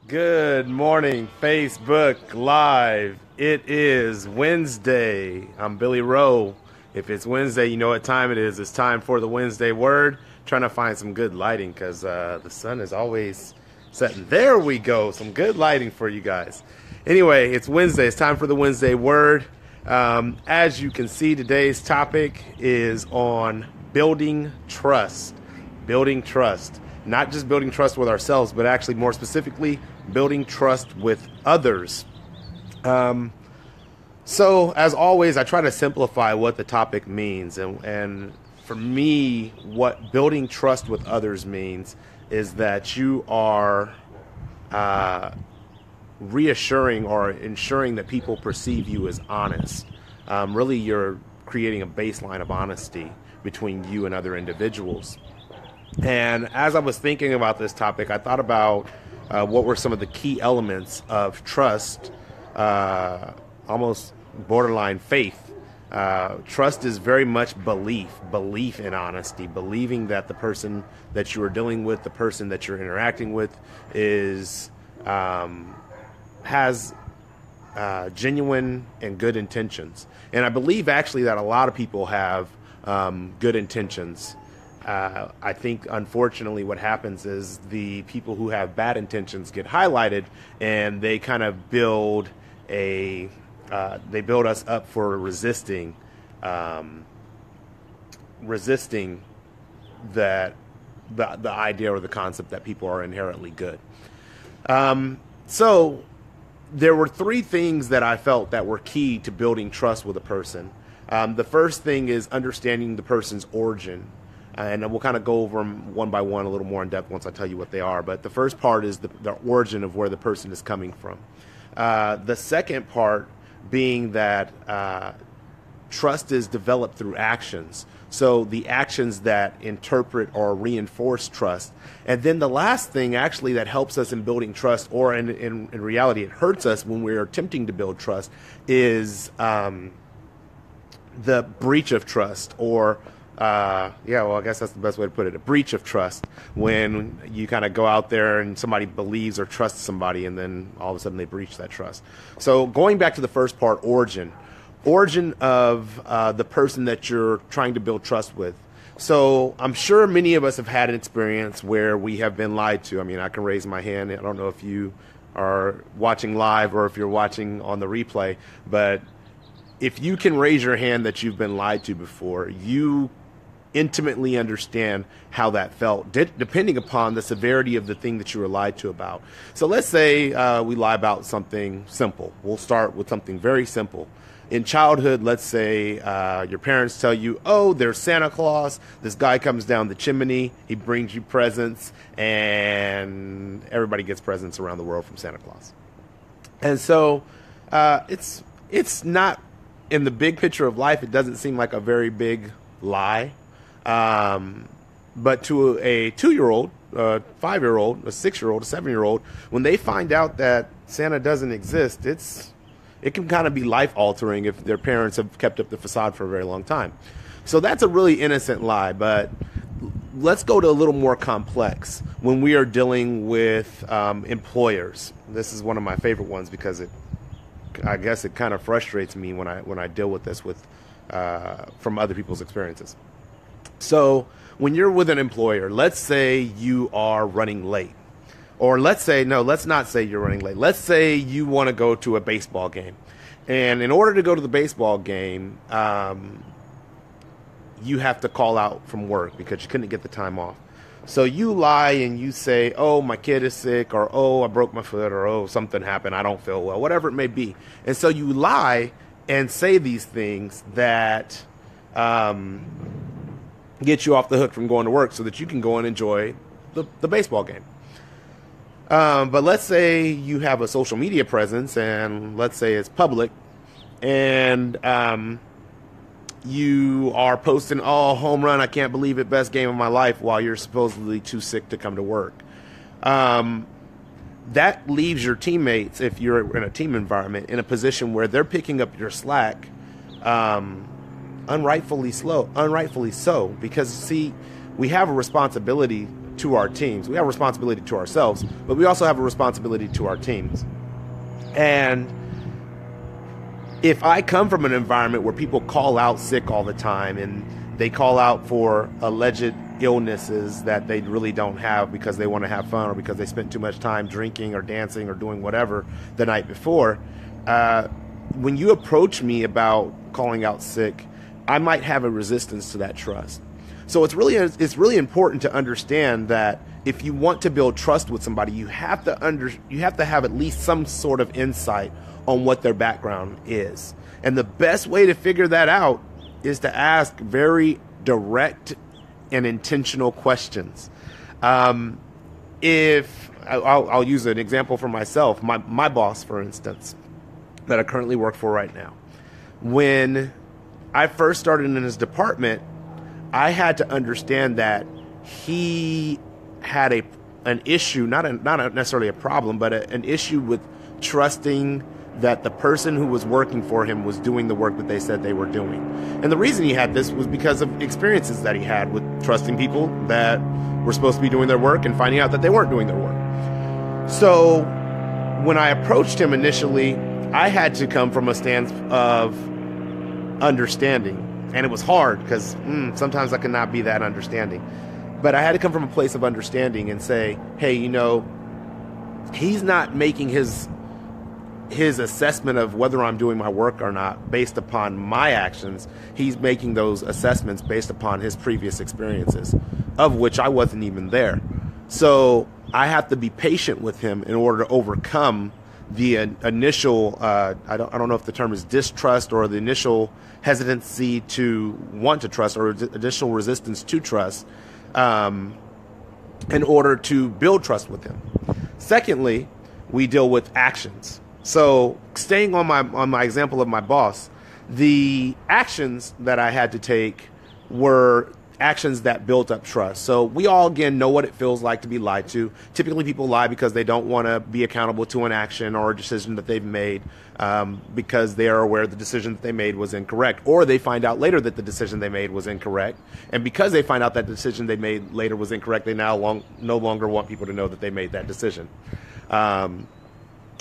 Good morning, Facebook Live. It is Wednesday. I'm Billy Rowe. If it's Wednesday, you know what time it is. It's time for the Wednesday Word. Trying to find some good lighting because the sun is always setting. There we go. Some good lighting for you guys. Anyway, it's Wednesday. It's time for the Wednesday Word. As you can see, today's topic is on building trust. Building trust. Not just building trust with ourselves, but actually more specifically, building trust with others. So as always, I try to simplify what the topic means. And for me, what building trust with others means is that you are reassuring or ensuring that people perceive you as honest. Really, you're creating a baseline of honesty between you and other individuals. And as I was thinking about this topic, I thought about what were some of the key elements of trust, almost borderline faith. Trust is very much belief in honesty, believing that the person that you are dealing with, the person that you're interacting with, is has genuine and good intentions. And I believe actually that a lot of people have good intentions. I think, unfortunately, what happens is the people who have bad intentions get highlighted, and they kind of build they build us up for resisting that the idea or the concept that people are inherently good. So there were three things that I felt that were key to building trust with a person. The first thing is understanding the person's origin. And we'll kind of go over them one by one a little more in depth once I tell you what they are. But the first part is the origin of where the person is coming from. The second part being that trust is developed through actions. So the actions that interpret or reinforce trust. And then the last thing actually that helps us in building trust, or in reality it hurts us when we're attempting to build trust, is the breach of trust, or I guess that's the best way to put it. A breach of trust, when you kind of go out there and somebody believes or trusts somebody, and then all of a sudden they breach that trust. So going back to the first part, origin of the person that you're trying to build trust with. So I'm sure many of us have had an experience where we have been lied to. I mean, I can raise my hand. I don't know if you are watching live or if you're watching on the replay, but if you can raise your hand that you've been lied to before, you intimately understand how that felt, depending upon the severity of the thing that you were lied to about. So let's say we lie about something simple. We'll start with something very simple. In childhood, let's say your parents tell you, oh, there's Santa Claus. This guy comes down the chimney. He brings you presents, and everybody gets presents around the world from Santa Claus. And so it's not, in the big picture of life, it doesn't seem like a very big lie. But to a 2-year-old, a 5-year-old, a 6-year-old, a 7-year-old, when they find out that Santa doesn't exist, it can kind of be life-altering if their parents have kept up the facade for a very long time. So that's a really innocent lie, but let's go to a little more complex when we are dealing with employers. This is one of my favorite ones because I guess it kind of frustrates me when I deal with this from other people's experiences. So when you're with an employer, let's say you are running late. Or let's not say you're running late. Let's say you want to go to a baseball game. And in order to go to the baseball game, you have to call out from work because you couldn't get the time off. So you lie and you say, oh, my kid is sick, or oh, I broke my foot, or oh, something happened, I don't feel well, whatever it may be. And so you lie and say these things that get you off the hook from going to work so that you can go and enjoy the baseball game. But let's say you have a social media presence, and let's say it's public, and you are posting, oh, home run, I can't believe it, best game of my life, while you're supposedly too sick to come to work. That leaves your teammates, if you're in a team environment, in a position where they're picking up your slack, unrightfully so, because see, we have a responsibility to our teams. We have a responsibility to ourselves, but we also have a responsibility to our teams. And if I come from an environment where people call out sick all the time and they call out for alleged illnesses that they really don't have because they want to have fun or because they spent too much time drinking or dancing or doing whatever the night before, when you approach me about calling out sick, I might have a resistance to that trust. So it's really important to understand that if you want to build trust with somebody, you have to have at least some sort of insight on what their background is. And the best way to figure that out is to ask very direct and intentional questions. If I'll use an example for myself, my boss, for instance, that I currently work for right now. When I first started in his department, I had to understand that he had an issue, not necessarily a problem, but an issue with trusting that the person who was working for him was doing the work that they said they were doing. And the reason he had this was because of experiences that he had with trusting people that were supposed to be doing their work and finding out that they weren't doing their work. So when I approached him initially, I had to come from a stance of understanding. And it was hard because sometimes I could not be that understanding. But I had to come from a place of understanding and say, hey, he's not making his assessment of whether I'm doing my work or not based upon my actions. He's making those assessments based upon his previous experiences, of which I wasn't even there. So I have to be patient with him in order to overcome the initial, I don't know if the term is distrust or the initial hesitancy to want to trust or additional resistance to trust, in order to build trust with him. Secondly, we deal with actions. So staying on my example of my boss, the actions that I had to take were actions that built up trust. So we all, again, know what it feels like to be lied to. Typically people lie because they don't want to be accountable to an action or a decision that they've made, because they are aware the decision that they made was incorrect, or they find out later that the decision they made was incorrect. And because they find out that the decision they made later was incorrect, they now no longer want people to know that they made that decision.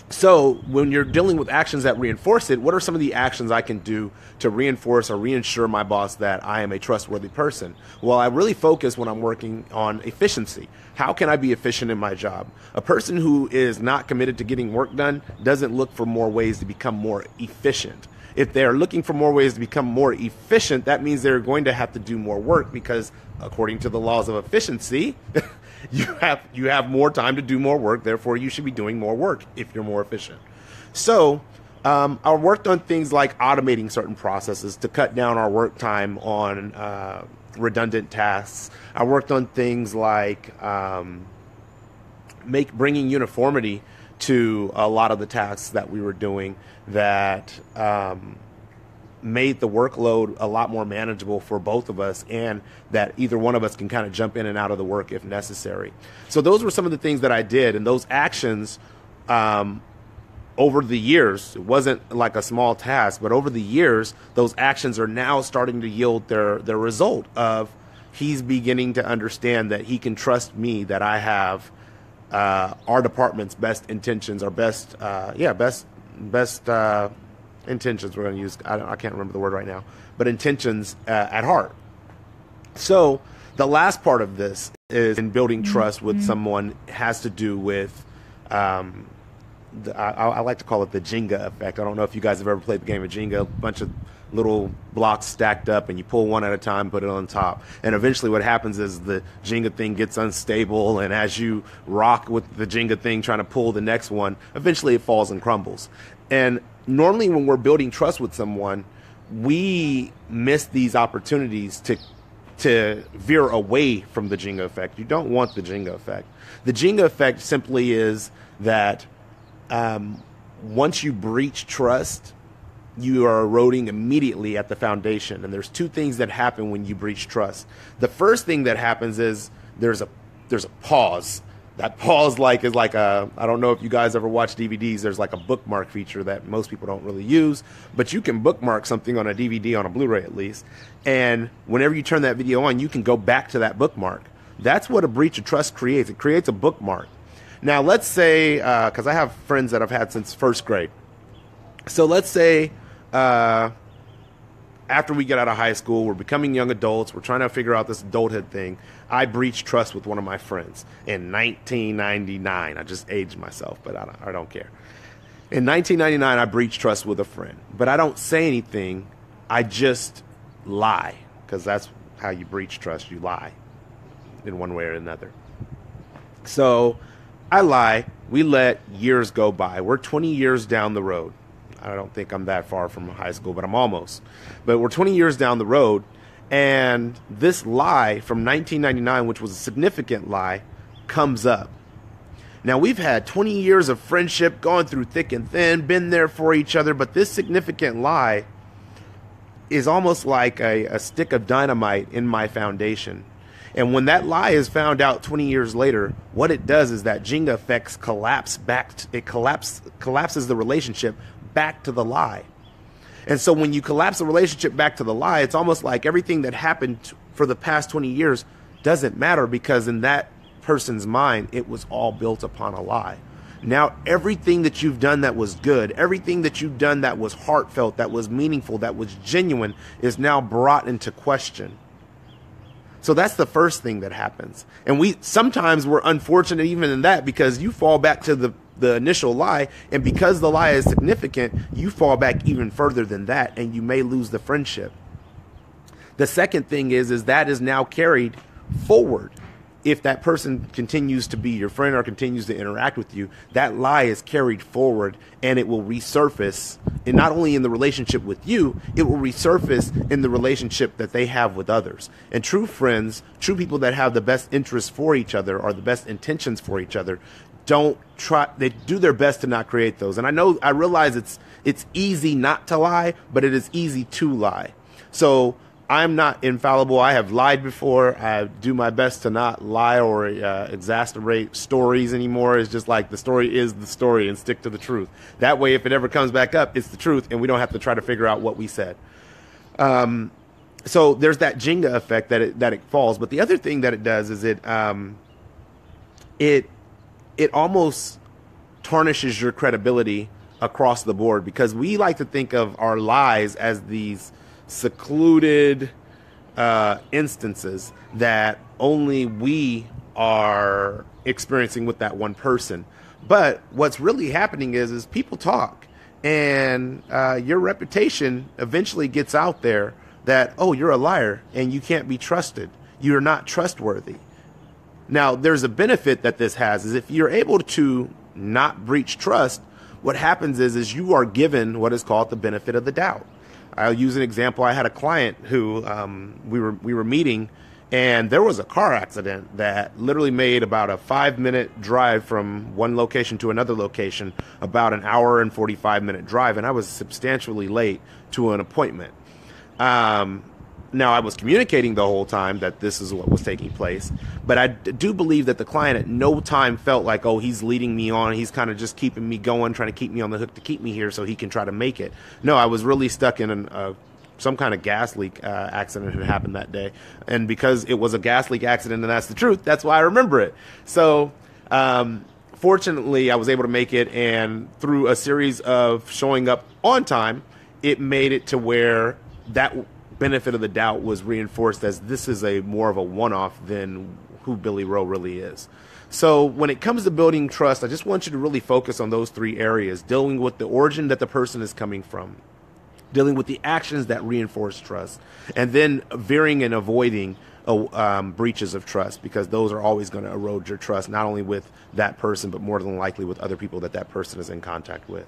So when you're dealing with actions that reinforce it, what are some of the actions I can do to reinforce or reassure my boss that I am a trustworthy person? Well, I really focus when I'm working on efficiency. How can I be efficient in my job? A person who is not committed to getting work done doesn't look for more ways to become more efficient. If they're looking for more ways to become more efficient, that means they're going to have to do more work because, according to the laws of efficiency, you have more time to do more work. Therefore, you should be doing more work if you're more efficient. So I worked on things like automating certain processes to cut down our work time on redundant tasks. I worked on things like bringing uniformity to a lot of the tasks that we were doing that made the workload a lot more manageable for both of us, and that either one of us can kind of jump in and out of the work if necessary. So those were some of the things that I did, and those actions over the years, it wasn't like a small task, but over the years, those actions are now starting to yield their result of he's beginning to understand that he can trust me, that I have our department's best intentions, our best intentions we're going to use, I can't remember the word right now, but intentions at heart. So the last part of this is in building trust with someone has to do with, I like to call it the Jenga effect. I don't know if you guys have ever played the game of Jenga, a bunch of little blocks stacked up and you pull one at a time, put it on top. And eventually what happens is the Jenga thing gets unstable, and as you rock with the Jenga thing trying to pull the next one, eventually it falls and crumbles. And normally when we're building trust with someone, we miss these opportunities to veer away from the Jenga effect. You don't want the Jenga effect. The Jenga effect simply is that once you breach trust, you are eroding immediately at the foundation. And there's two things that happen when you breach trust. The first thing that happens is there's a pause. That pause is like a, I don't know if you guys ever watch DVDs, there's like a bookmark feature that most people don't really use, but you can bookmark something on a DVD, on a Blu-ray at least, and whenever you turn that video on, you can go back to that bookmark. That's what a breach of trust creates. It creates a bookmark. Now, let's say, because I have friends that I've had since first grade. So let's say after we get out of high school, we're becoming young adults, we're trying to figure out this adulthood thing. I breached trust with one of my friends in 1999. I just aged myself, but I don't care. In 1999, I breached trust with a friend, but I don't say anything. I just lie, because that's how you breach trust. You lie in one way or another. So I lie. We let years go by. We're 20 years down the road. I don't think I'm that far from high school, but I'm almost. But we're 20 years down the road, and this lie from 1999, which was a significant lie, comes up. Now, we've had 20 years of friendship, gone through thick and thin, been there for each other, but this significant lie is almost like a stick of dynamite in my foundation. And when that lie is found out 20 years later, what it does is that Jenga effects collapses the relationship back to the lie. And so when you collapse the relationship back to the lie, it's almost like everything that happened for the past 20 years doesn't matter, because in that person's mind, it was all built upon a lie. Now, everything that you've done that was good, everything that you've done that was heartfelt, that was meaningful, that was genuine, is now brought into question. So that's the first thing that happens. And sometimes we're unfortunate even in that, because you fall back to the initial lie, and because the lie is significant, you fall back even further than that, and you may lose the friendship. The second thing is that is now carried forward. If that person continues to be your friend or continues to interact with you, that lie is carried forward, and it will resurface, and not only in the relationship with you, it will resurface in the relationship that they have with others. And true friends, true people that have the best interests for each other or the best intentions for each other, they do their best to not create those. And I realize it's easy not to lie, but it is easy to lie. So I'm not infallible. I have lied before. I do my best to not lie or exasperate stories anymore. It's just like the story is the story, and stick to the truth. That way, if it ever comes back up, it's the truth, and we don't have to try to figure out what we said. So there's that Jenga effect that it falls. But the other thing that it does is it almost tarnishes your credibility across the board, because we like to think of our lies as these secluded instances that only we are experiencing with that one person. But what's really happening is people talk, and your reputation eventually gets out there that, oh, you're a liar and you can't be trusted. You're not trustworthy. Now, there's a benefit that this has, is if you're able to not breach trust, what happens is you are given what is called the benefit of the doubt. I'll use an example. I had a client who we were meeting, and there was a car accident that literally made about a 5-minute drive from one location to another location, about an hour and 45-minute drive, and I was substantially late to an appointment. Now, I was communicating the whole time that this is what was taking place, but I do believe that the client at no time felt like, oh, he's leading me on. He's kind of just keeping me going, trying to keep me on the hook to keep me here so he can try to make it. No, I was really stuck in some kind of gas leak accident had happened that day. And because it was a gas leak accident, and that's the truth, that's why I remember it. So fortunately, I was able to make it, and through a series of showing up on time, it made it to where that benefit of the doubt was reinforced as this is more of a one-off than who Billy Rowe really is. So when it comes to building trust, I just want you to really focus on those three areas: dealing with the origin that the person is coming from, dealing with the actions that reinforce trust, and then veering and avoiding breaches of trust, because those are always going to erode your trust, not only with that person, but more than likely with other people that person is in contact with.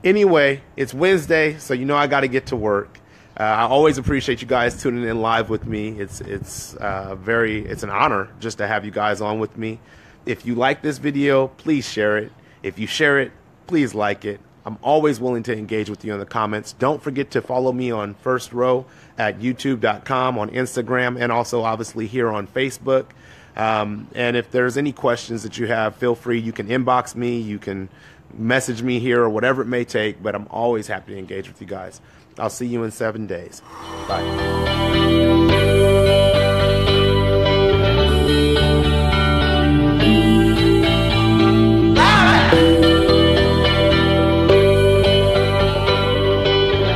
Anyway, it's Wednesday, so you know I got to get to work. I always appreciate you guys tuning in live with me. It's an honor just to have you guys on with me. If you like this video, please share it. If you share it, please like it. I'm always willing to engage with you in the comments. Don't forget to follow me on First Row at youtube.com, on Instagram, and also obviously here on Facebook. And if there's any questions that you have, feel free. You can inbox me. You can message me here, or whatever it may take. But I'm always happy to engage with you guys. I'll see you in 7 days. Bye.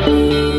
Bye.